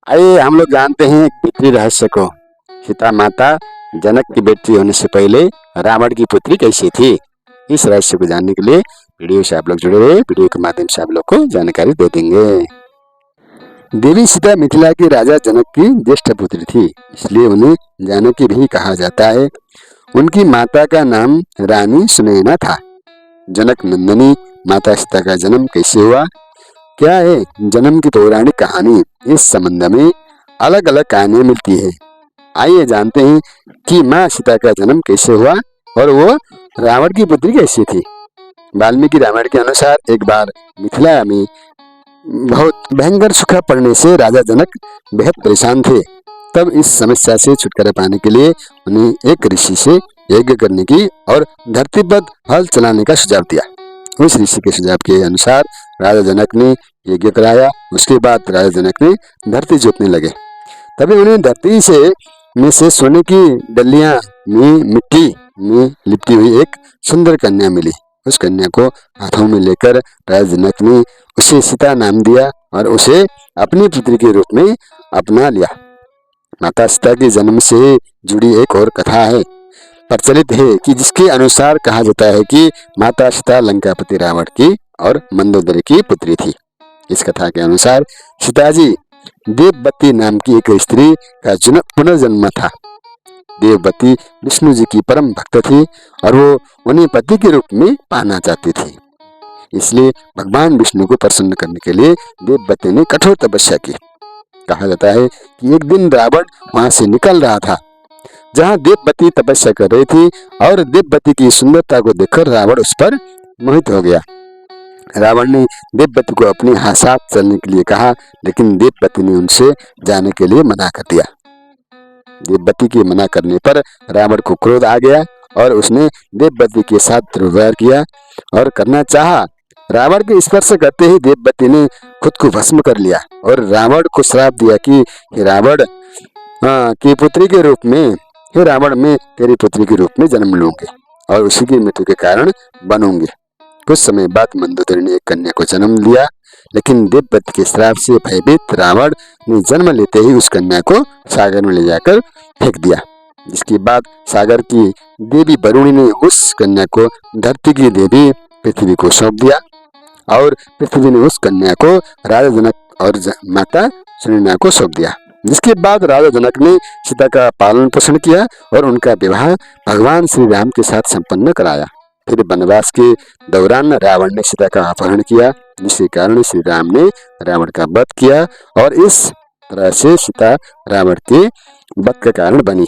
आइए हम लोग जानते हैं एक भीतरी रहस्य को। सीता माता जनक की बेटी होने से पहले रावण की पुत्री कैसी थी? इस रहस्य को जानने के लिए वीडियो से आप लोग जुड़े रहे। वीडियो के माध्यम से आप लोग को जानकारी दे देंगे। देवी सीता मिथिला के राजा जनक की ज्येष्ठ पुत्री थी, इसलिए उन्हें जानकी भी कहा जाता है। उनकी माता का नाम रानी सुनैना था। जनक नंदनी माता सीता का जन्म कैसे हुआ, क्या है जन्म की पौराणिक कहानी, इस संबंध में अलग अलग कहानियां मिलती है। आइए जानते हैं कि माँ सीता का जन्म कैसे हुआ और वो रावण की पुत्री कैसी थी। वाल्मीकि रामायण के अनुसार एक बार मिथिला में बहुत भयंकर सूखा पड़ने से राजा जनक बेहद परेशान थे। तब इस समस्या से छुटकारा पाने के लिए उन्हें एक ऋषि से यज्ञ करने की और धरती पर हल चलाने का सुझाव दिया। उस ऋषि के सुझाव के अनुसार राजा जनक ने यज्ञ कराया। उसके बाद राजा जनक ने धरती जोतने लगे। तभी उन्हें धरती से सोने की डलियां में मिट्टी में लिपटी हुई एक सुंदर कन्या मिली। उस कन्या को हाथों में लेकर राजा जनक ने उसे सीता नाम दिया और उसे अपनी पुत्री के रूप में अपना लिया। माता सीता के जन्म से जुड़ी एक और कथा है, प्रचलित है कि जिसके अनुसार कहा जाता है कि माता सीता लंकापति रावण की और मंदोदरी की पुत्री थी। इस कथा के अनुसार सीताजी देववती नाम की एक स्त्री का पुनर्जन्म था। देववती विष्णु जी की परम भक्त थी और वो उन्हें पति के रूप में पाना चाहती थी। इसलिए भगवान विष्णु को प्रसन्न करने के लिए देववती ने कठोर तपस्या की। कहा जाता है कि एक दिन रावण वहां से निकल रहा था जहां देववती तपस्या कर रही थी और देववती की सुंदरता को देखकर रावण उस पर मोहित हो गया। रावण ने देववती को अपने साथ चलने के लिए कहा, लेकिन देववती ने उनसे जाने के लिए मना कर दिया। देववती के मना करने पर रावण को क्रोध आ गया और उसने देववती के साथ दुर्व्यवहार किया और करना चाहा। रावण के स्पर्श करते ही देववती ने खुद को भस्म कर लिया और रावण को श्राप दिया कि हे रावण की पुत्री के रूप में, हे रावण मैं तेरी पुत्री के रूप में जन्म लूंगी और उसी की मृत्यु के कारण बनूंगी। कुछ समय बाद मंदोदरी ने एक कन्या को जन्म लिया, लेकिन देववती के श्राप से भयभीत रावण ने जन्म लेते ही उस कन्या को सागर में ले जाकर फेंक दिया। जिसके बाद सागर की देवी वरुणी ने उस कन्या को धरती की देवी पृथ्वी को सौंप दिया और पृथ्वी ने उस कन्या को राजा जनक और माता सुनैना को सौंप दिया। जिसके बाद राजा जनक ने सीता का पालन पोषण किया और उनका विवाह भगवान श्री राम के साथ संपन्न कराया। फिर वनवास के दौरान रावण ने सीता का अपहरण किया, जिसके कारण श्री राम ने रावण का वध किया और इस तरह से सीता रावण के वध का कारण बनी।